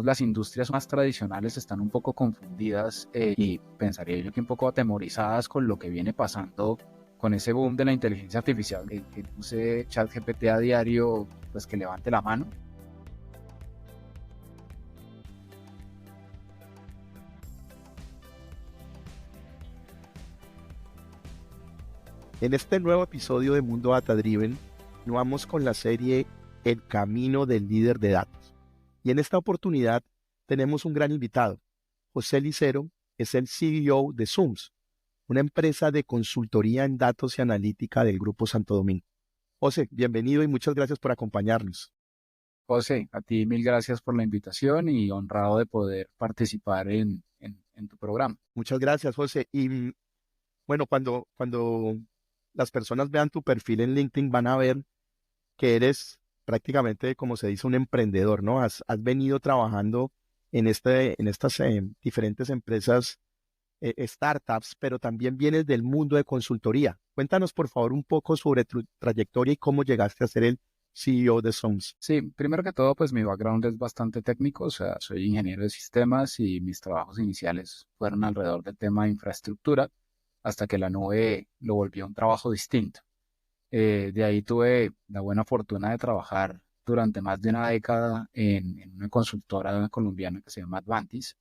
las industrias más tradicionales están un poco confundidas y pensaría yo que un poco atemorizadas con lo que viene pasando con ese boom de la inteligencia artificial. El que use ChatGPT a diario, pues que levante la mano. En este nuevo episodio de Mundo Data Driven, continuamos con la serie El Camino del Líder de Datos. Y en esta oportunidad tenemos un gran invitado. José Licero es el CEO de Zooms, una empresa de consultoría en datos y analítica del Grupo Santo Domingo. José, bienvenido y muchas gracias por acompañarnos. José, a ti mil gracias por la invitación y honrado de poder participar en tu programa. Muchas gracias, José. Y bueno, cuando las personas vean tu perfil en LinkedIn van a ver que eres prácticamente, como se dice, un emprendedor, ¿no? Has venido trabajando en estas diferentes empresas, startups, pero también vienes del mundo de consultoría. Cuéntanos, por favor, un poco sobre tu trayectoria y cómo llegaste a ser el CEO de Sons. Sí, primero que todo, pues mi background es bastante técnico, o sea, soy ingeniero de sistemas y mis trabajos iniciales fueron alrededor del tema de infraestructura, hasta que la nube lo volvió un trabajo distinto. De ahí tuve la buena fortuna de trabajar durante más de una década en una consultora colombiana que se llama Advantis.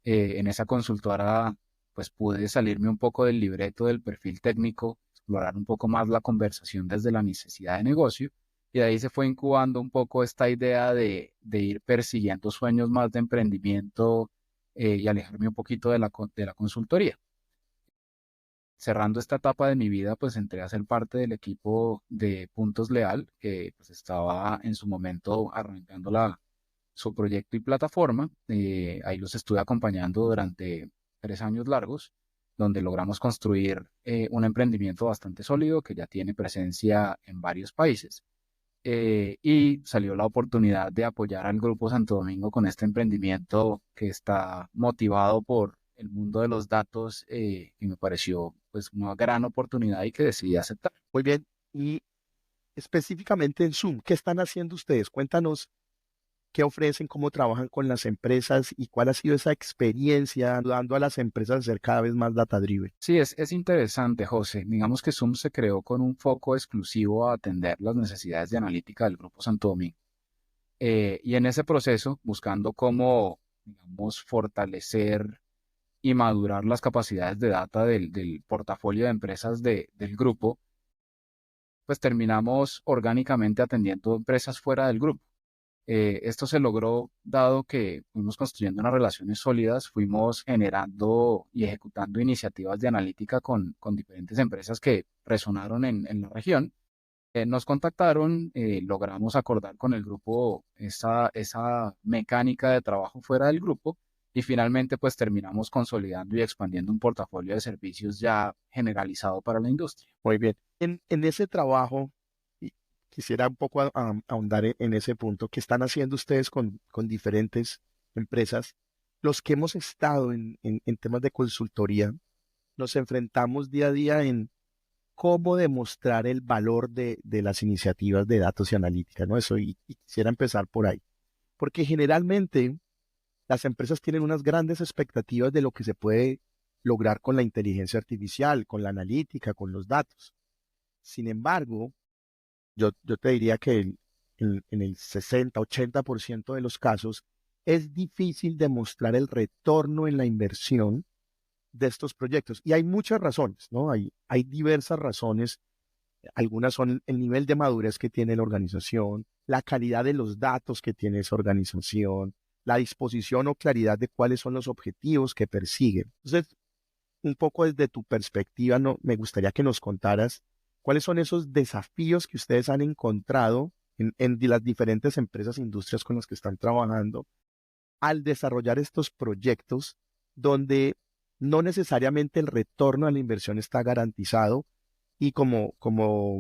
En esa consultora, pues pude salirme un poco del libreto del perfil técnico, explorar un poco más la conversación desde la necesidad de negocio, y de ahí se fue incubando un poco esta idea de ir persiguiendo sueños más de emprendimiento y alejarme un poquito de de la consultoría. Cerrando esta etapa de mi vida, pues entré a ser parte del equipo de Puntos Leal, que pues estaba en su momento arrancando su proyecto y plataforma. Ahí los estuve acompañando durante 3 años largos, donde logramos construir un emprendimiento bastante sólido que ya tiene presencia en varios países. Y salió la oportunidad de apoyar al Grupo Santo Domingo con este emprendimiento que está motivado por el mundo de los datos y me pareció pues una gran oportunidad y que decidí aceptar. Muy bien. Y específicamente en Zoom, ¿qué están haciendo ustedes? Cuéntanos qué ofrecen, cómo trabajan con las empresas y cuál ha sido esa experiencia ayudando a las empresas a ser cada vez más data-driven. Sí, es interesante, José. Digamos que Zoom se creó con un foco exclusivo a atender las necesidades de analítica del Grupo Santo Domingo. Y en ese proceso, buscando cómo, digamos, fortalecer y madurar las capacidades de data del portafolio de empresas del grupo, pues terminamos orgánicamente atendiendo empresas fuera del grupo. Esto se logró dado que fuimos construyendo unas relaciones sólidas, fuimos generando y ejecutando iniciativas de analítica con diferentes empresas que resonaron en la región. Nos contactaron, logramos acordar con el grupo esa mecánica de trabajo fuera del grupo y finalmente pues terminamos consolidando y expandiendo un portafolio de servicios ya generalizado para la industria. Muy bien. En ese trabajo, y quisiera un poco ahondar en ese punto, que están haciendo ustedes con diferentes empresas. Los que hemos estado en temas de consultoría, nos enfrentamos día a día en cómo demostrar el valor de las iniciativas de datos y analítica, ¿no? Eso, y quisiera empezar por ahí. Porque generalmente las empresas tienen unas grandes expectativas de lo que se puede lograr con la inteligencia artificial, con la analítica, con los datos. Sin embargo, yo te diría que en el 60-80% de los casos es difícil demostrar el retorno en la inversión de estos proyectos. Y hay muchas razones, ¿no? Hay diversas razones. Algunas son el nivel de madurez que tiene la organización, la calidad de los datos que tiene esa organización, la disposición o claridad de cuáles son los objetivos que persiguen. Entonces, un poco desde tu perspectiva, no, me gustaría que nos contaras cuáles son esos desafíos que ustedes han encontrado en las diferentes empresas e industrias con las que están trabajando al desarrollar estos proyectos donde no necesariamente el retorno a la inversión está garantizado y como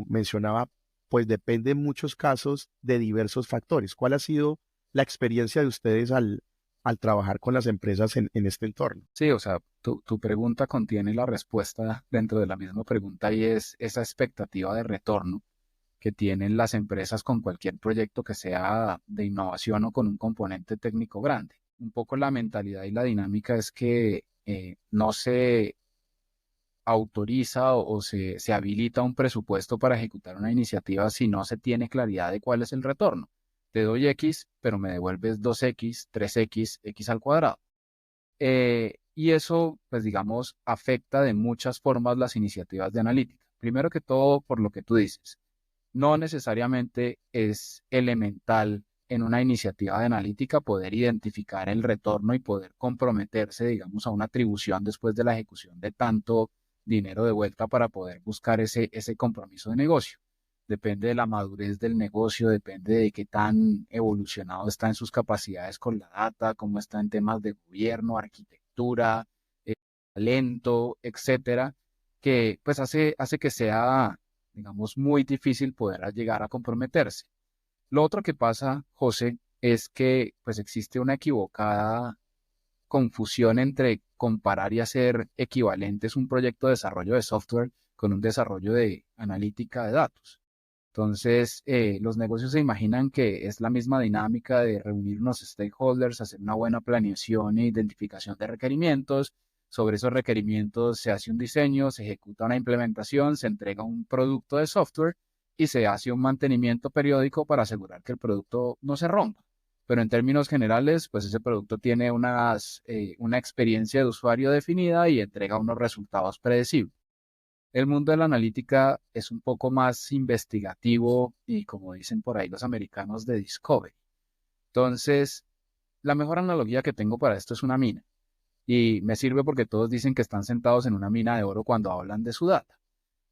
mencionaba, pues depende en muchos casos de diversos factores. ¿Cuál ha sido la experiencia de ustedes al trabajar con las empresas en este entorno? Sí, o sea, tu pregunta contiene la respuesta dentro de la misma pregunta y es esa expectativa de retorno. que tienen las empresas con cualquier proyecto que sea de innovación o con un componente técnico grande. Un poco la mentalidad y la dinámica es que no se autoriza se habilita un presupuesto para ejecutar una iniciativa si no se tiene claridad de cuál es el retorno. Te doy X, pero me devuelves 2X, 3X, X al cuadrado. Y eso, pues digamos, afecta de muchas formas las iniciativas de analítica. Primero que todo, por lo que tú dices, no necesariamente es elemental en una iniciativa de analítica poder identificar el retorno y poder comprometerse, digamos, a una atribución después de la ejecución de tanto dinero de vuelta para poder buscar ese compromiso de negocio. Depende de la madurez del negocio, depende de qué tan evolucionado está en sus capacidades con la data, cómo está en temas de gobierno, arquitectura, talento, etcétera, que pues hace que sea, digamos, muy difícil poder llegar a comprometerse. Lo otro que pasa, José, es que pues existe una equivocada confusión entre comparar y hacer equivalentes un proyecto de desarrollo de software con un desarrollo de analítica de datos. Entonces, los negocios se imaginan que es la misma dinámica de reunir unos stakeholders, hacer una buena planeación e identificación de requerimientos. Sobre esos requerimientos se hace un diseño, se ejecuta una implementación, se entrega un producto de software y se hace un mantenimiento periódico para asegurar que el producto no se rompa. Pero en términos generales, pues ese producto tiene una experiencia de usuario definida y entrega unos resultados predecibles. El mundo de la analítica es un poco más investigativo y, como dicen por ahí los americanos, de discovery. Entonces, la mejor analogía que tengo para esto es una mina. Y me sirve porque todos dicen que están sentados en una mina de oro cuando hablan de su data.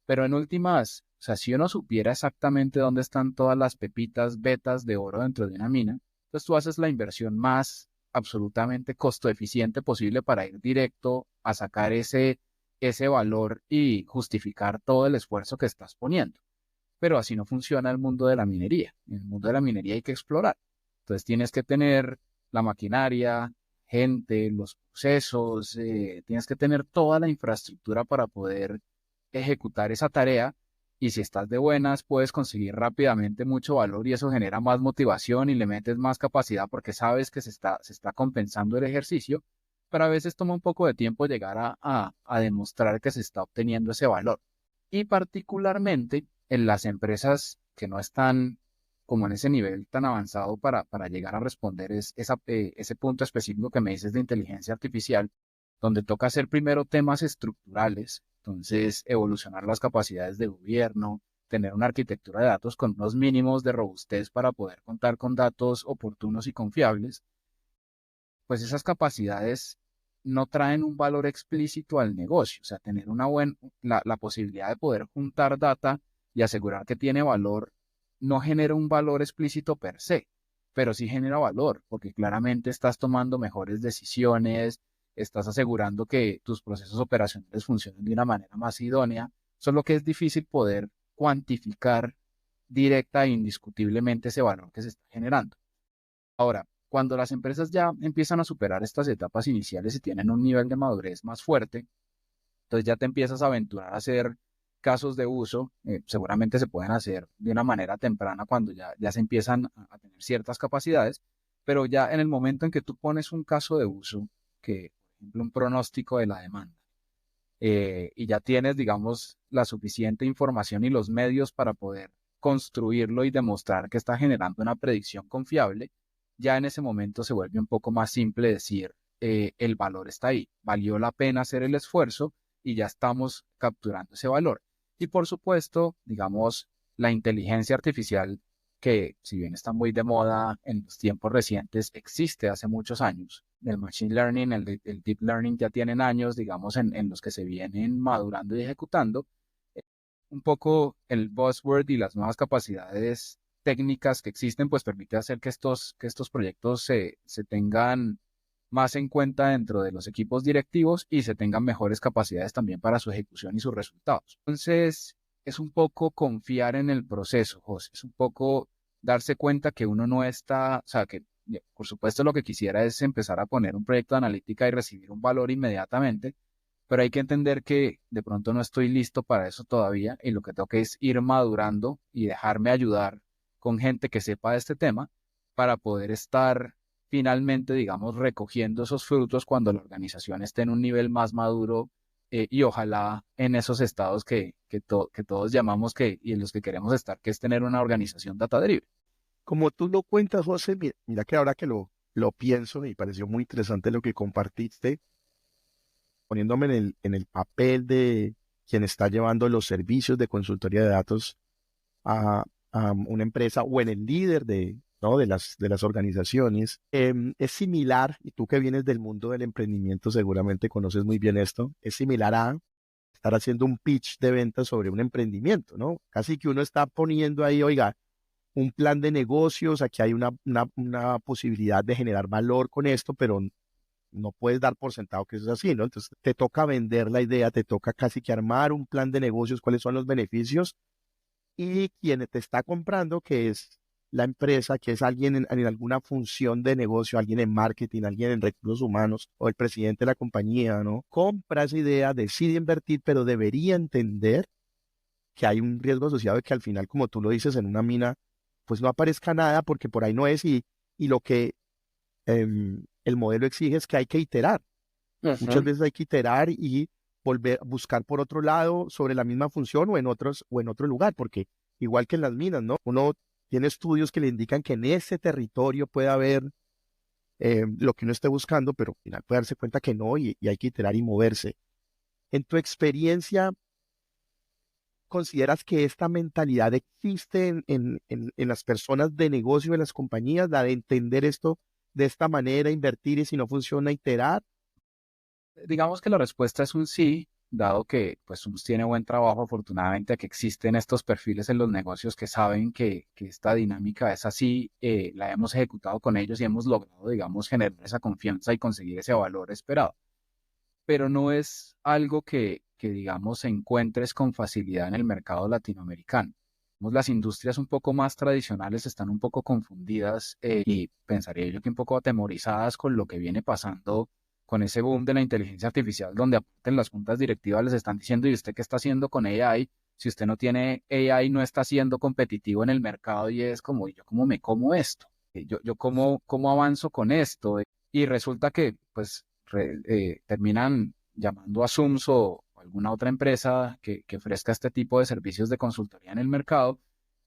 Pero en últimas, o sea, si uno supiera exactamente dónde están todas las pepitas, vetas de oro dentro de una mina, pues tú haces la inversión más absolutamente costo eficiente posible para ir directo a sacar ese valor y justificar todo el esfuerzo que estás poniendo. Pero así no funciona el mundo de la minería. En el mundo de la minería hay que explorar. Entonces tienes que tener la maquinaria, gente, los procesos, tienes que tener toda la infraestructura para poder ejecutar esa tarea. Y si estás de buenas, puedes conseguir rápidamente mucho valor y eso genera más motivación y le metes más capacidad porque sabes que se está compensando el ejercicio, pero a veces toma un poco de tiempo llegar a demostrar que se está obteniendo ese valor. Y particularmente en las empresas que no están como en ese nivel tan avanzado para llegar a responder ese punto específico que me dices de inteligencia artificial, donde toca hacer primero temas estructurales, entonces evolucionar las capacidades de gobierno, tener una arquitectura de datos con unos mínimos de robustez para poder contar con datos oportunos y confiables, pues esas capacidades no traen un valor explícito al negocio, o sea, tener la posibilidad de poder juntar data y asegurar que tiene valor no genera un valor explícito per se, pero sí genera valor, porque claramente estás tomando mejores decisiones, estás asegurando que tus procesos operacionales funcionen de una manera más idónea, solo que es difícil poder cuantificar directa e indiscutiblemente ese valor que se está generando. Ahora, cuando las empresas ya empiezan a superar estas etapas iniciales y tienen un nivel de madurez más fuerte, entonces ya te empiezas a aventurar a hacer casos de uso, seguramente se pueden hacer de una manera temprana cuando ya se empiezan a tener ciertas capacidades, pero ya en el momento en que tú pones un caso de uso, que por ejemplo un pronóstico de la demanda, y ya tienes, digamos, la suficiente información y los medios para poder construirlo y demostrar que está generando una predicción confiable, ya en ese momento se vuelve un poco más simple decir, el valor está ahí, valió la pena hacer el esfuerzo y ya estamos capturando ese valor. Y por supuesto, digamos, la inteligencia artificial, que si bien está muy de moda en los tiempos recientes, existe hace muchos años. El machine learning, el deep learning ya tienen años, digamos, en los que se vienen madurando y ejecutando. Un poco el buzzword y las nuevas capacidades técnicas que existen, pues permite hacer que estos proyectos se tengan más en cuenta dentro de los equipos directivos y se tengan mejores capacidades también para su ejecución y sus resultados. Entonces, es un poco confiar en el proceso, José, es un poco darse cuenta que uno no está, o sea, que por supuesto lo que quisiera es empezar a poner un proyecto de analítica y recibir un valor inmediatamente, pero hay que entender que de pronto no estoy listo para eso todavía y lo que tengo que es ir madurando y dejarme ayudar con gente que sepa de este tema para poder estar finalmente, digamos, recogiendo esos frutos cuando la organización esté en un nivel más maduro y ojalá en esos estados que todos llamamos y en los que queremos estar, que es tener una organización data driven. Como tú lo cuentas, José, mira que ahora que lo pienso, y pareció muy interesante lo que compartiste, poniéndome en el papel de quien está llevando los servicios de consultoría de datos a una empresa o en el líder ¿no? de las organizaciones, es similar, y tú que vienes del mundo del emprendimiento seguramente conoces muy bien esto, es similar a estar haciendo un pitch de venta sobre un emprendimiento, ¿no? Casi que uno está poniendo ahí, oiga, un plan de negocios, aquí hay una posibilidad de generar valor con esto, pero no puedes dar por sentado que eso es así, ¿no? Entonces te toca vender la idea, te toca casi que armar un plan de negocios, cuáles son los beneficios y quien te está comprando, que es la empresa, que es alguien en alguna función de negocio, alguien en marketing, alguien en recursos humanos o el presidente de la compañía, ¿no? Compra esa idea, decide invertir, pero debería entender que hay un riesgo asociado de que al final, como tú lo dices, en una mina, pues no aparezca nada porque por ahí no es y lo que el modelo exige es que hay que iterar. Muchas Ujú. veces hay que iterar y volver a buscar por otro lado sobre la misma función o en otro lugar, porque igual que en las minas, ¿no? Uno tiene estudios que le indican que en ese territorio puede haber lo que uno esté buscando, pero al final puede darse cuenta que no y hay que iterar y moverse. En tu experiencia, ¿consideras que esta mentalidad existe en las personas de negocio, en las compañías, la de entender esto de esta manera, invertir y si no funciona, iterar? Digamos que la respuesta es un sí, dado que pues Sums tiene buen trabajo, afortunadamente que existen estos perfiles en los negocios que saben que esta dinámica es así, la hemos ejecutado con ellos y hemos logrado, digamos, generar esa confianza y conseguir ese valor esperado. Pero no es algo digamos, encuentres con facilidad en el mercado latinoamericano. Digamos, las industrias un poco más tradicionales están un poco confundidas y pensaría yo que un poco atemorizadas con lo que viene pasando con ese boom de la inteligencia artificial, donde aparte en las juntas directivas les están diciendo, ¿y usted qué está haciendo con AI? Si usted no tiene AI, no está siendo competitivo en el mercado y es como, ¿y yo cómo me como esto? Yo cómo avanzo con esto? Y resulta que, pues, terminan llamando a Sums o alguna otra empresa que ofrezca este tipo de servicios de consultoría en el mercado.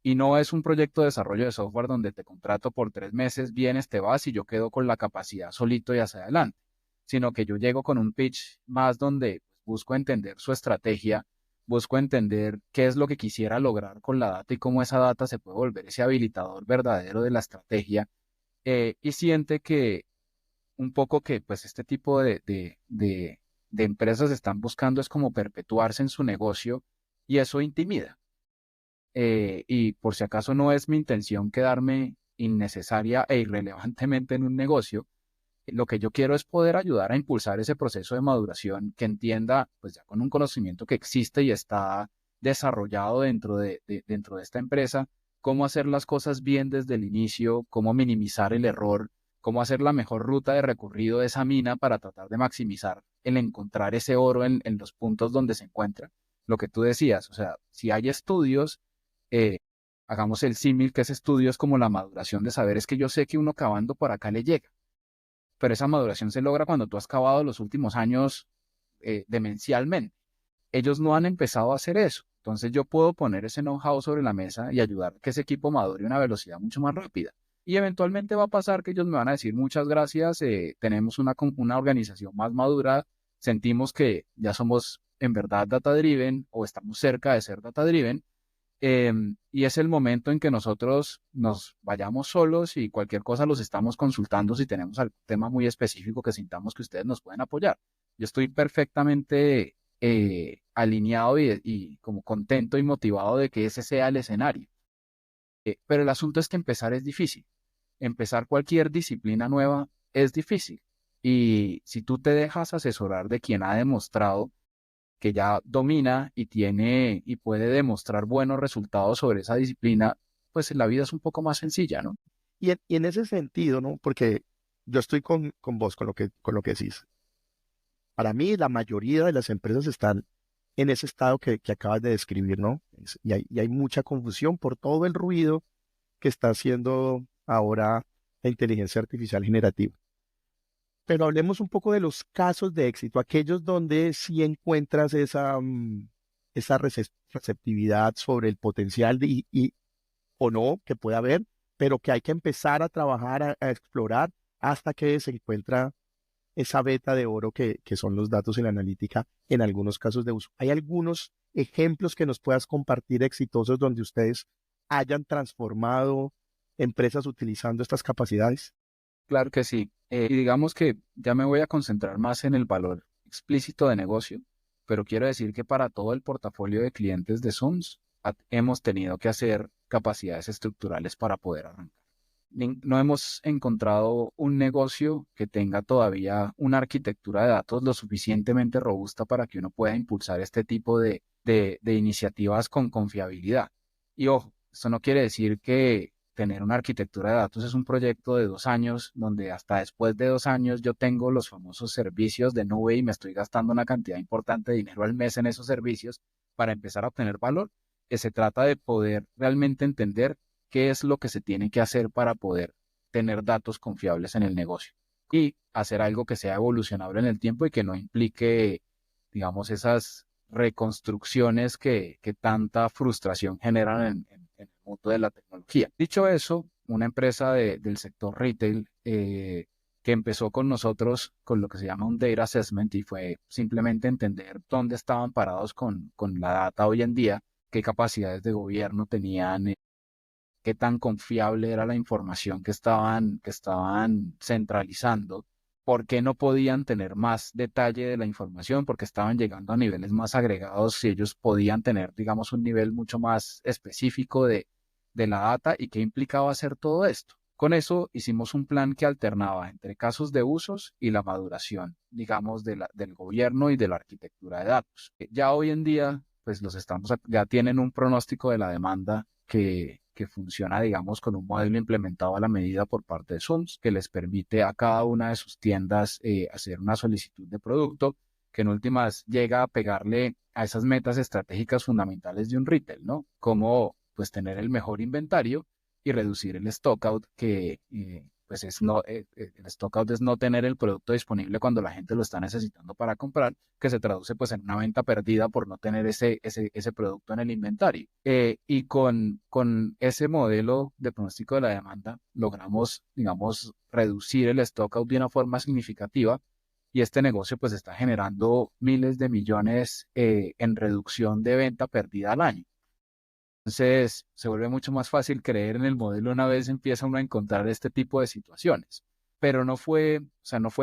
Y no es un proyecto de desarrollo de software donde te contrato por 3 meses, vienes, te vas y yo quedo con la capacidad solito y hacia adelante, sino que yo llego con un pitch más donde pues, busco entender su estrategia, busco entender qué es lo que quisiera lograr con la data y cómo esa data se puede volver ese habilitador verdadero de la estrategia y siente que un poco que pues este tipo de empresas están buscando es como perpetuarse en su negocio y eso intimida. Y por si acaso no es mi intención quedarme innecesaria e irrelevantemente en un negocio, lo que yo quiero es poder ayudar a impulsar ese proceso de maduración que entienda, pues ya con un conocimiento que existe y está desarrollado dentro de esta empresa, cómo hacer las cosas bien desde el inicio, cómo minimizar el error, cómo hacer la mejor ruta de recorrido de esa mina para tratar de maximizar el encontrar ese oro en los puntos donde se encuentra. Lo que tú decías, o sea, si hay estudios, eh, hagamos el símil, que ese estudio es como la maduración de saber, es que yo sé que uno cavando por acá le llega, pero esa maduración se logra cuando tú has cavado los últimos años demencialmente. Ellos no han empezado a hacer eso. Entonces yo puedo poner ese know-how sobre la mesa y ayudar a que ese equipo madure a una velocidad mucho más rápida. Y eventualmente va a pasar que ellos me van a decir muchas gracias, tenemos una organización más madura, sentimos que ya somos en verdad data driven o estamos cerca de ser data driven y es el momento en que nosotros nos vayamos solos y cualquier cosa los estamos consultando si tenemos algún tema muy específico que sintamos que ustedes nos pueden apoyar. Yo estoy perfectamente alineado y como contento y motivado de que ese sea el escenario. Pero el asunto es que empezar es difícil. Empezar cualquier disciplina nueva es difícil. Y si tú te dejas asesorar de quien ha demostrado que ya domina y tiene y puede demostrar buenos resultados sobre esa disciplina, pues la vida es un poco más sencilla, ¿no? Y en ese sentido, ¿no? Porque yo estoy con vos, con lo que decís. Para mí, la mayoría de las empresas están en ese estado que acabas de describir, ¿no? Y hay mucha confusión por todo el ruido que está haciendo ahora la inteligencia artificial generativa. Pero hablemos un poco de los casos de éxito, aquellos donde sí encuentras esa receptividad sobre el potencial o no que puede haber, pero que hay que empezar a trabajar, a explorar hasta que se encuentra esa beta de oro que son los datos y la analítica en algunos casos de uso. ¿Hay algunos ejemplos que nos puedas compartir exitosos donde ustedes hayan transformado empresas utilizando estas capacidades? Claro que sí. Y digamos que ya me voy a concentrar más en el valor explícito de negocio, pero quiero decir que para todo el portafolio de clientes de Sums hemos tenido que hacer capacidades estructurales para poder arrancar. No hemos encontrado un negocio que tenga todavía una arquitectura de datos lo suficientemente robusta para que uno pueda impulsar este tipo de iniciativas con confiabilidad. Y ojo, esto no quiere decir que tener una arquitectura de datos es un proyecto de 2 años, donde hasta después de 2 años yo tengo los famosos servicios de nube y me estoy gastando una cantidad importante de dinero al mes en esos servicios para empezar a obtener valor. Que se trata de poder realmente entender qué es lo que se tiene que hacer para poder tener datos confiables en el negocio y hacer algo que sea evolucionable en el tiempo y que no implique, digamos, esas reconstrucciones que tanta frustración generan en el mundo de la tecnología. Dicho eso, una empresa del sector retail que empezó con nosotros con lo que se llama un data assessment y fue simplemente entender dónde estaban parados con la data hoy en día, qué capacidades de gobierno tenían, qué tan confiable era la información que estaban centralizando, por qué no podían tener más detalle de la información, porque estaban llegando a niveles más agregados si ellos podían tener, digamos, un nivel mucho más específico de la data y qué implicaba hacer todo esto. Con eso hicimos un plan que alternaba entre casos de usos y la maduración, digamos, del gobierno y de la arquitectura de datos. Ya hoy en día, pues ya tienen un pronóstico de la demanda que funciona, digamos, con un modelo implementado a la medida por parte de Sums, que les permite a cada una de sus tiendas hacer una solicitud de producto que en últimas llega a pegarle a esas metas estratégicas fundamentales de un retail, ¿no? Como pues tener el mejor inventario y reducir el stockout, que pues el stockout es no tener el producto disponible cuando la gente lo está necesitando para comprar, que se traduce pues en una venta perdida por no tener ese producto en el inventario. Y con ese modelo de pronóstico de la demanda logramos, digamos, reducir el stockout de una forma significativa y este negocio pues está generando miles de millones en reducción de venta perdida al año. Entonces, se vuelve mucho más fácil creer en el modelo una vez empieza uno a encontrar este tipo de situaciones. Pero no fue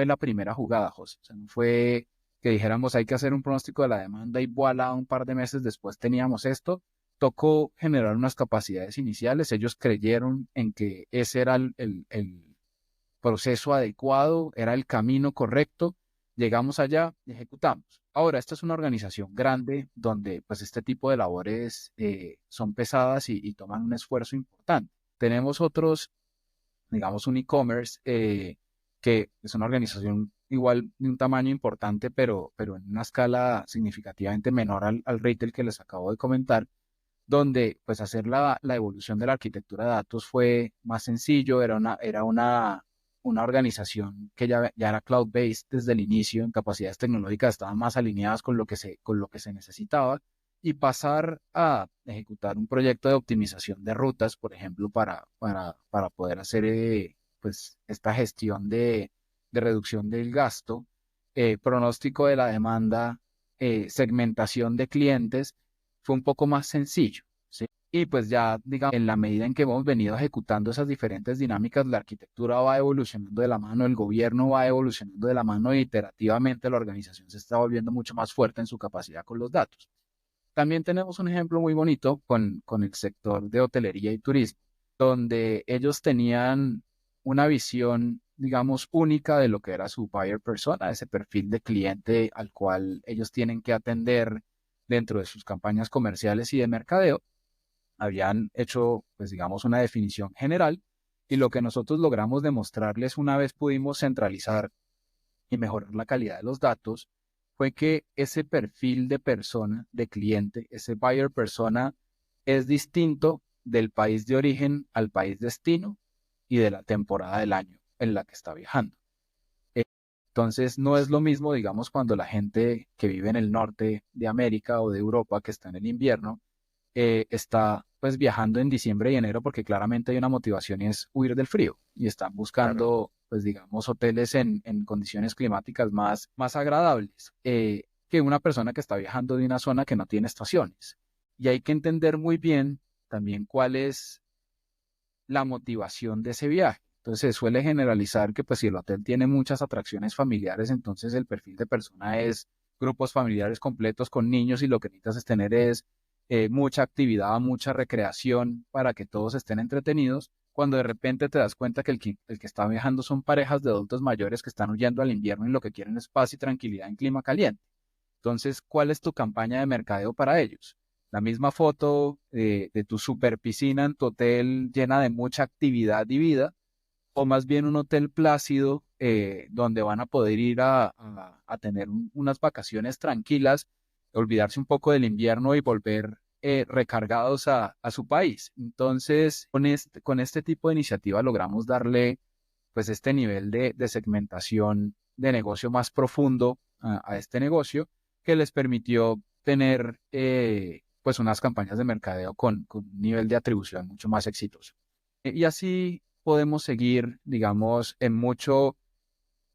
la primera jugada, José. O sea, no fue que dijéramos hay que hacer un pronóstico de la demanda y voilà, un par de meses después teníamos esto. Tocó generar unas capacidades iniciales. Ellos creyeron en que ese era el proceso adecuado, era el camino correcto. Llegamos allá y ejecutamos. Ahora, esta es una organización grande donde pues este tipo de labores son pesadas y toman un esfuerzo importante. Tenemos otros, digamos, un e-commerce que es una organización igual de un tamaño importante, pero en una escala significativamente menor al retail que les acabo de comentar, donde pues hacer la evolución de la arquitectura de datos fue más sencillo, era una organización que ya era cloud-based desde el inicio, en capacidades tecnológicas estaban más alineadas con lo que se necesitaba, y pasar a ejecutar un proyecto de optimización de rutas, por ejemplo, para poder hacer pues esta gestión de reducción del gasto, pronóstico de la demanda, segmentación de clientes, fue un poco más sencillo, ¿sí? Y pues ya, digamos, en la medida en que hemos venido ejecutando esas diferentes dinámicas, la arquitectura va evolucionando de la mano, el gobierno va evolucionando de la mano y iterativamente la organización se está volviendo mucho más fuerte en su capacidad con los datos. También tenemos un ejemplo muy bonito con el sector de hotelería y turismo, donde ellos tenían una visión, digamos, única de lo que era su buyer persona, ese perfil de cliente al cual ellos tienen que atender dentro de sus campañas comerciales y de mercadeo. Habían hecho, pues digamos, una definición general y lo que nosotros logramos demostrarles una vez pudimos centralizar y mejorar la calidad de los datos fue que ese perfil de persona, de cliente, ese buyer persona es distinto del país de origen al país destino y de la temporada del año en la que está viajando. Eh, Entonces, no es lo mismo, digamos, cuando la gente que vive en el norte de América o de Europa, que está en el invierno, está pues viajando en diciembre y enero porque claramente hay una motivación y es huir del frío y están Claro. buscando pues digamos hoteles en condiciones climáticas más agradables que una persona que está viajando de una zona que no tiene estaciones. Y hay que entender muy bien también cuál es la motivación de ese viaje. Entonces se suele generalizar que pues si el hotel tiene muchas atracciones familiares, entonces el perfil de persona es grupos familiares completos con niños y lo que necesitas es tener es mucha actividad, mucha recreación para que todos estén entretenidos, cuando de repente te das cuenta que el que está viajando son parejas de adultos mayores que están huyendo al invierno y lo que quieren es paz y tranquilidad en clima caliente. Entonces, ¿cuál es tu campaña de mercadeo para ellos? La misma foto de tu super piscina en tu hotel llena de mucha actividad y vida, o más bien un hotel plácido donde van a poder ir a tener unas vacaciones tranquilas, olvidarse un poco del invierno y volver recargados a su país. Entonces, con este tipo de iniciativa logramos darle pues este nivel de segmentación de negocio más profundo a este negocio que les permitió tener pues unas campañas de mercadeo con un nivel de atribución mucho más exitoso. Y así podemos seguir, digamos, en mucho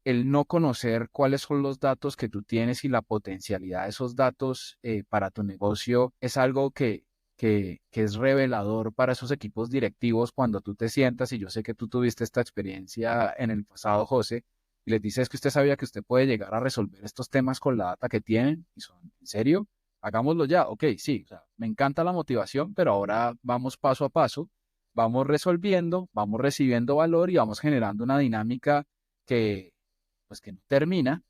el no conocer cuáles son los datos que tú tienes y la potencialidad de esos datos para tu negocio es algo que es revelador para esos equipos directivos cuando tú te sientas, y yo sé que tú tuviste esta experiencia en el pasado, José, y les dices que usted sabía que usted puede llegar a resolver estos temas con la data que tienen, y son, ¿en serio? Hagámoslo ya, ok, sí, o sea, me encanta la motivación, pero ahora vamos paso a paso, vamos resolviendo, vamos recibiendo valor y vamos generando una dinámica que pues que no termina,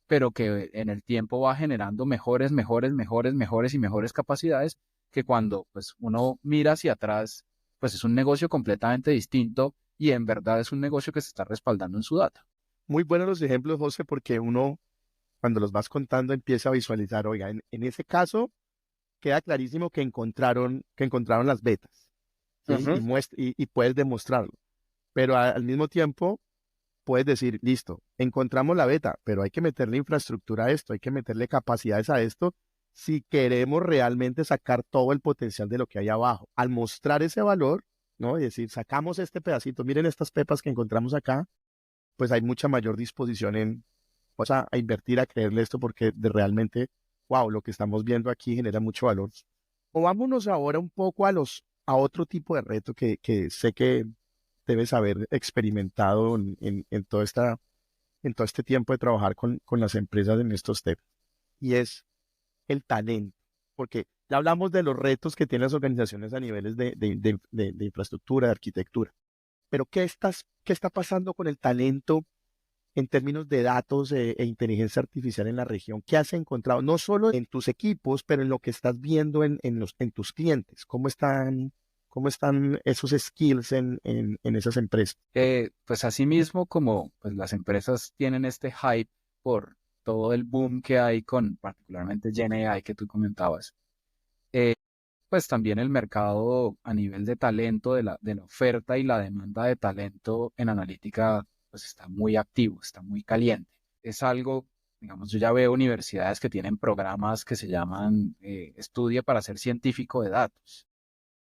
pero que en el tiempo va generando mejores y mejores capacidades que cuando pues uno mira hacia atrás, pues es un negocio completamente distinto y en verdad es un negocio que se está respaldando en su data. Muy buenos los ejemplos, José, porque uno, cuando los vas contando, empieza a visualizar, oiga, en ese caso queda clarísimo que encontraron las betas, ¿sí? Ujú. Y puedes demostrarlo. Pero al mismo tiempo, puedes decir, listo, encontramos la beta, pero hay que meterle infraestructura a esto, hay que meterle capacidades a esto si queremos realmente sacar todo el potencial de lo que hay abajo. Al mostrar ese valor, ¿no? Y decir, sacamos este pedacito, miren estas pepas que encontramos acá, pues hay mucha mayor disposición en, o sea, a invertir, a creerle esto, porque de realmente, wow, lo que estamos viendo aquí genera mucho valor. O vámonos ahora un poco a otro tipo de reto que sé que debes haber experimentado en todo este tiempo de trabajar con las empresas en estos temas, y es el talento. Porque ya hablamos de los retos que tienen las organizaciones a niveles de infraestructura, de arquitectura, pero qué está pasando con el talento en términos de datos e inteligencia artificial en la región? ¿Qué has encontrado? No solo en tus equipos, pero en lo que estás viendo en tus clientes. Cómo están esos skills en esas empresas? Pues asimismo, como pues, las empresas tienen este hype por todo el boom que hay con particularmente GenAI que tú comentabas, eh, pues también el mercado a nivel de talento, de la oferta y la demanda de talento en analítica, pues está muy activo, está muy caliente. Es algo, digamos, yo ya veo universidades que tienen programas que se llaman Estudia para ser científico de datos,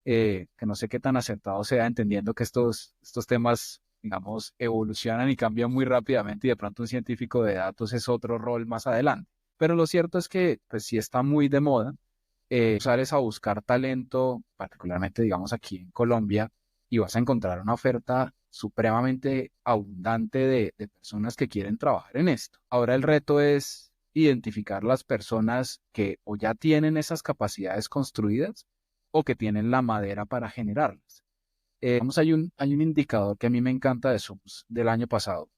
que no sé qué tan acertado sea, entendiendo que estos temas, digamos, evolucionan y cambian muy rápidamente y de pronto un científico de datos es otro rol más adelante. Pero lo cierto es que, pues sí está muy de moda sales a buscar talento, particularmente digamos aquí en Colombia, y vas a encontrar una oferta supremamente abundante de personas que quieren trabajar en esto. Ahora el reto es identificar las personas que o ya tienen esas capacidades construidas o que tienen la madera para generarlas. Vamos, hay un indicador que a mí me encanta de SUMS del año pasado,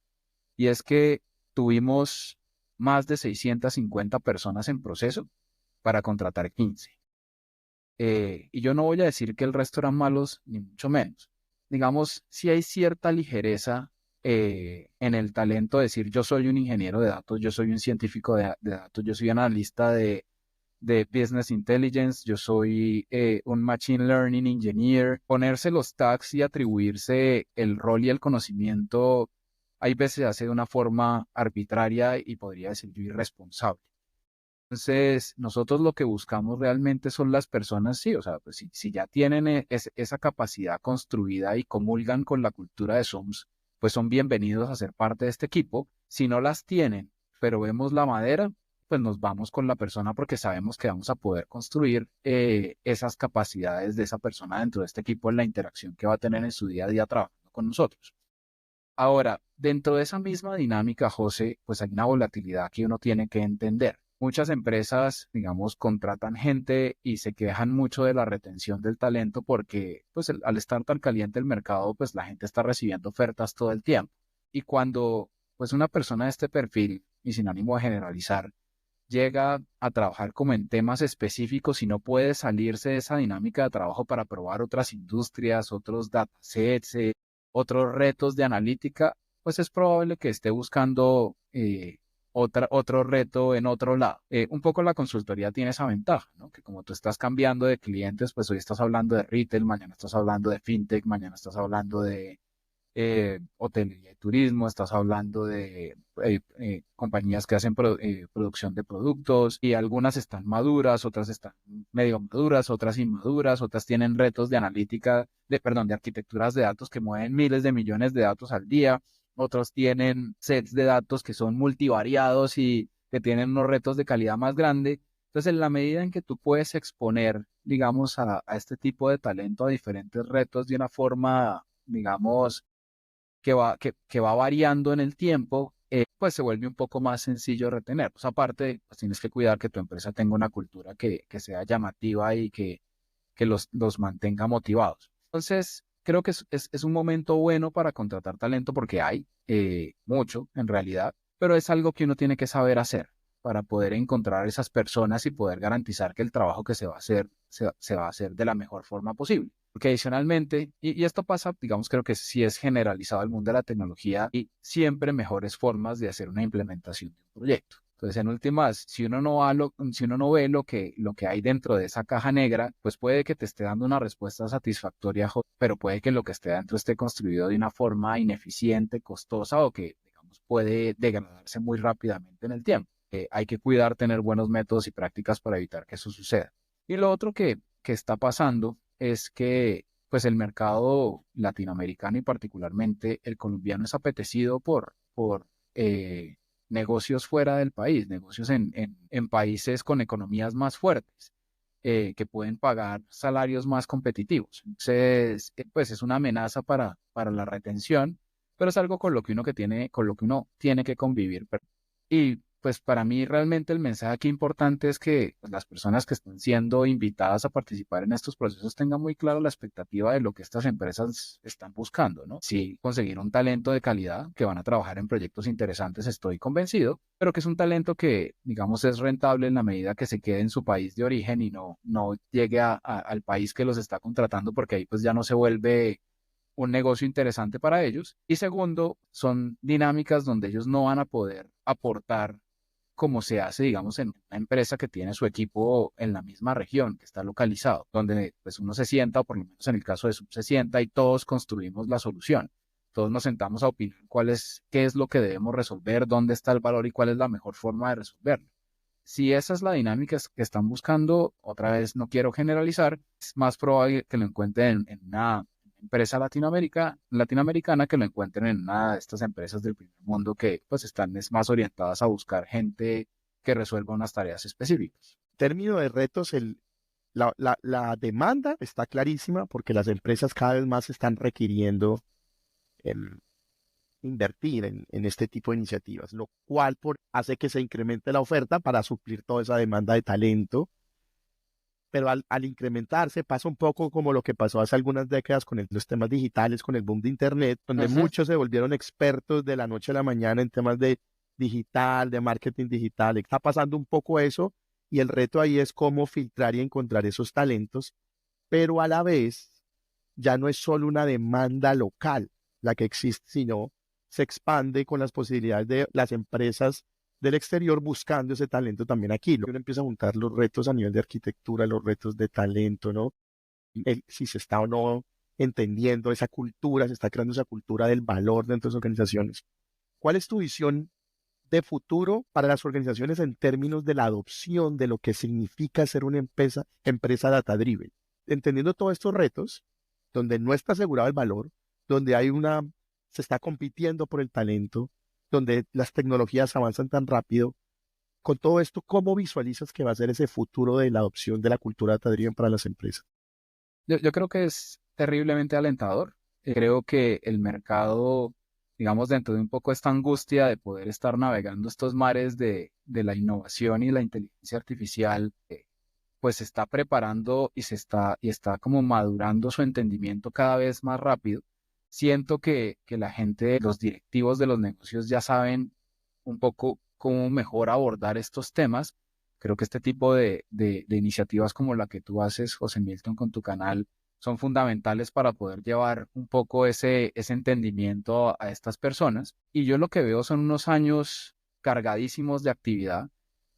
y es que tuvimos más de 650 personas en proceso para contratar 15. Y yo no voy a decir que el resto eran malos, ni mucho menos. Digamos, si hay cierta ligereza en el talento, decir yo soy un ingeniero de datos, yo soy un científico de datos, yo soy analista de Business Intelligence, yo soy un Machine Learning Engineer. Ponerse los tags y atribuirse el rol y el conocimiento, hay veces se hace de una forma arbitraria y podría decir yo irresponsable. Entonces, nosotros lo que buscamos realmente son las personas, sí, o sea, pues si ya tienen esa capacidad construida y comulgan con la cultura de SOMS, pues son bienvenidos a ser parte de este equipo. Si no las tienen, pero vemos la madera, pues nos vamos con la persona porque sabemos que vamos a poder construir esas capacidades de esa persona dentro de este equipo en la interacción que va a tener en su día a día trabajando con nosotros. Ahora, dentro de esa misma dinámica, José, pues hay una volatilidad que uno tiene que entender. Muchas empresas, digamos, contratan gente y se quejan mucho de la retención del talento porque, pues, al estar tan caliente el mercado, pues la gente está recibiendo ofertas todo el tiempo. Y cuando, pues, una persona de este perfil, y sin ánimo de generalizar, llega a trabajar como en temas específicos y no puede salirse de esa dinámica de trabajo para probar otras industrias, otros datasets, otros retos de analítica, pues es probable que esté buscando otro reto en otro lado. Un poco la consultoría tiene esa ventaja, ¿no? Que como tú estás cambiando de clientes, pues hoy estás hablando de retail, mañana estás hablando de fintech, mañana estás hablando de hotelería y turismo, estás hablando de compañías que hacen producción de productos y algunas están maduras, otras están medio maduras, otras inmaduras, otras tienen retos de analítica, de arquitecturas de datos que mueven miles de millones de datos al día, otros tienen sets de datos que son multivariados y que tienen unos retos de calidad más grande. Entonces, en la medida en que tú puedes exponer, digamos, a este tipo de talento a diferentes retos de una forma, digamos, que va variando en el tiempo, pues se vuelve un poco más sencillo retener. Pues aparte, pues tienes que cuidar que tu empresa tenga una cultura que sea llamativa y que los mantenga motivados. Entonces, creo que es un momento bueno para contratar talento porque hay mucho en realidad, pero es algo que uno tiene que saber hacer para poder encontrar esas personas y poder garantizar que el trabajo que se va a hacer se va a hacer de la mejor forma posible. Porque adicionalmente, y esto pasa, digamos, creo que sí es generalizado el mundo de la tecnología y siempre mejores formas de hacer una implementación de un proyecto. Entonces, en últimas, si uno no ve lo que hay dentro de esa caja negra, pues puede que te esté dando una respuesta satisfactoria, pero puede que lo que esté dentro esté construido de una forma ineficiente, costosa o que, digamos, puede degradarse muy rápidamente en el tiempo. Hay que cuidar tener buenos métodos y prácticas para evitar que eso suceda. Y lo otro que está pasando es que pues el mercado latinoamericano y particularmente el colombiano es apetecido por negocios fuera del país, negocios en países con economías más fuertes, que pueden pagar salarios más competitivos. Entonces, pues es una amenaza para la retención, pero es algo con lo que uno tiene que convivir. Y pues para mí realmente el mensaje aquí importante es que pues, las personas que están siendo invitadas a participar en estos procesos tengan muy claro la expectativa de lo que estas empresas están buscando, ¿no? Si conseguir un talento de calidad que van a trabajar en proyectos interesantes, estoy convencido, pero que es un talento que, digamos, es rentable en la medida que se quede en su país de origen y no llegue al país que los está contratando, porque ahí pues ya no se vuelve un negocio interesante para ellos. Y segundo, son dinámicas donde ellos no van a poder aportar como se hace, digamos, en una empresa que tiene su equipo en la misma región, que está localizado, donde pues uno se sienta, o por lo menos en el caso de Sub se sienta y todos construimos la solución. Todos nos sentamos a opinar qué es lo que debemos resolver, dónde está el valor y cuál es la mejor forma de resolverlo. Si esa es la dinámica que están buscando, otra vez no quiero generalizar, es más probable que lo encuentren en una empresa latinoamericana que lo encuentren en una de estas empresas del primer mundo que pues están más orientadas a buscar gente que resuelva unas tareas específicas. En términos de retos, la demanda está clarísima porque las empresas cada vez más están requiriendo em, invertir en este tipo de iniciativas, lo cual hace que se incremente la oferta para suplir toda esa demanda de talento, pero al incrementarse pasa un poco como lo que pasó hace algunas décadas con los temas digitales, con el boom de Internet, donde Ujú. muchos se volvieron expertos de la noche a la mañana en temas de digital, de marketing digital. Está pasando un poco eso y el reto ahí es cómo filtrar y encontrar esos talentos, pero a la vez ya no es solo una demanda local la que existe, sino se expande con las posibilidades de las empresas del exterior buscando ese talento también aquí. Uno empieza a juntar los retos a nivel de arquitectura, los retos de talento, ¿no? Si se está o no entendiendo esa cultura, se está creando esa cultura del valor dentro de las organizaciones. ¿Cuál es tu visión de futuro para las organizaciones en términos de la adopción de lo que significa ser una empresa data-driven? Entendiendo todos estos retos, donde no está asegurado el valor, donde se está compitiendo por el talento, donde las tecnologías avanzan tan rápido. Con todo esto, ¿cómo visualizas que va a ser ese futuro de la adopción de la cultura data-driven para las empresas? Yo creo que es terriblemente alentador. Creo que el mercado, digamos, dentro de un poco esta angustia de poder estar navegando estos mares de la innovación y la inteligencia artificial, pues se está preparando y está como madurando su entendimiento cada vez más rápido. Siento que la gente, los directivos de los negocios ya saben un poco cómo mejor abordar estos temas. Creo que este tipo de iniciativas como la que tú haces, José Milton, con tu canal, son fundamentales para poder llevar un poco ese entendimiento a estas personas. Y yo lo que veo son unos años cargadísimos de actividad,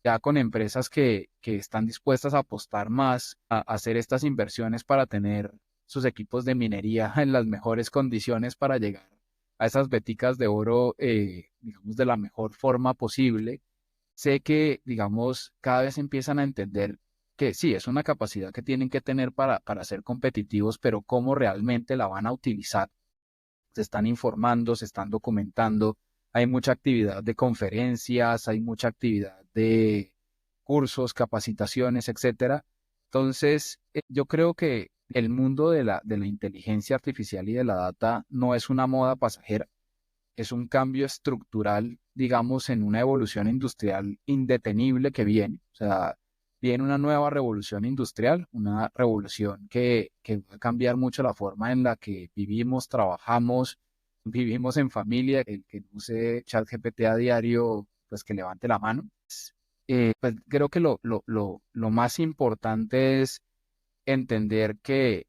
ya con empresas que están dispuestas a apostar más a hacer estas inversiones para tener sus equipos de minería en las mejores condiciones para llegar a esas veticas de oro, digamos, de la mejor forma posible. Sé que, digamos, cada vez empiezan a entender que sí, es una capacidad que tienen que tener para ser competitivos, pero cómo realmente la van a utilizar. Se están informando, se están documentando, hay mucha actividad de conferencias, hay mucha actividad de cursos, capacitaciones, etcétera. Entonces, yo creo que el mundo de la inteligencia artificial y de la data no es una moda pasajera, es un cambio estructural, digamos, en una evolución industrial indetenible que viene. O sea, viene una nueva revolución industrial, una revolución que va a cambiar mucho la forma en la que vivimos, trabajamos, vivimos en familia. El que use ChatGPT a diario, pues que levante la mano. Pues creo que lo más importante es entender que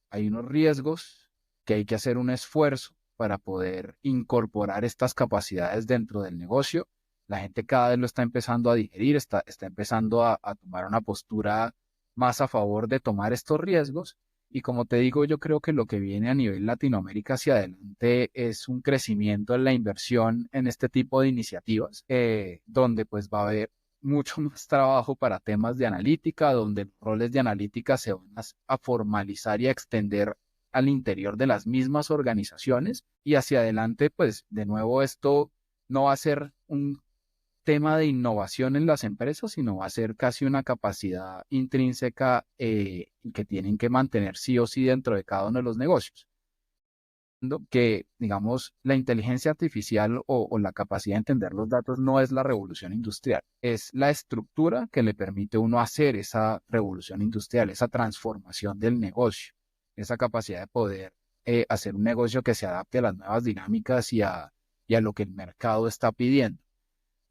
hay unos riesgos, que hay que hacer un esfuerzo para poder incorporar estas capacidades dentro del negocio. La gente cada vez lo está empezando a digerir, está empezando a tomar una postura más a favor de tomar estos riesgos. Y como te digo, yo creo que lo que viene a nivel Latinoamérica hacia adelante es un crecimiento en la inversión en este tipo de iniciativas, donde pues va a haber mucho más trabajo para temas de analítica, donde los roles de analítica se van a formalizar y a extender al interior de las mismas organizaciones. Y hacia adelante, pues de nuevo esto no va a ser un tema de innovación en las empresas, sino va a ser casi una capacidad intrínseca, que tienen que mantener sí o sí dentro de cada uno de los negocios. Que, digamos, la inteligencia artificial o la capacidad de entender los datos no es la revolución industrial, es la estructura que le permite a uno hacer esa revolución industrial, esa transformación del negocio, esa capacidad de poder hacer un negocio que se adapte a las nuevas dinámicas y a lo que el mercado está pidiendo.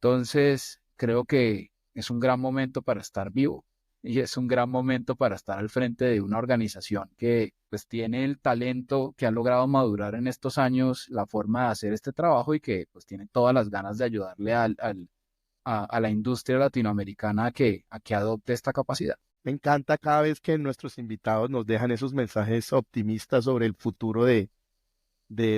Entonces, creo que es un gran momento para estar vivo y es un gran momento para estar al frente de una organización que pues tiene el talento, que ha logrado madurar en estos años la forma de hacer este trabajo y que pues tiene todas las ganas de ayudarle a la industria latinoamericana a que adopte esta capacidad. Me encanta cada vez que nuestros invitados nos dejan esos mensajes optimistas sobre el futuro de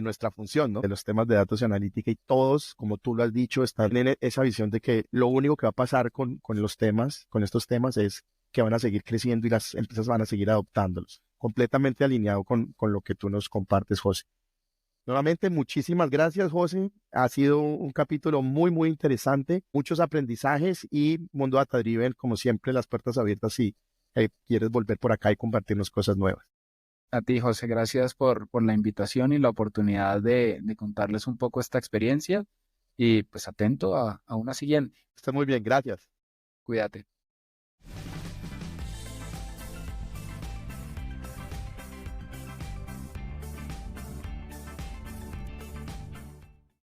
nuestra función, ¿no? De los temas de datos y analítica y todos, como tú lo has dicho, están en esa visión de que lo único que va a pasar con los temas, con estos temas es que van a seguir creciendo y las empresas van a seguir adoptándolos. Completamente alineado con lo que tú nos compartes, José. Nuevamente, muchísimas gracias, José. Ha sido un capítulo muy, muy interesante, muchos aprendizajes y Mundo Data Driven, como siempre, las puertas abiertas si quieres volver por acá y compartirnos cosas nuevas. A ti, José, gracias por la invitación y la oportunidad de contarles un poco esta experiencia y pues atento a una siguiente. Está muy bien, gracias. Cuídate.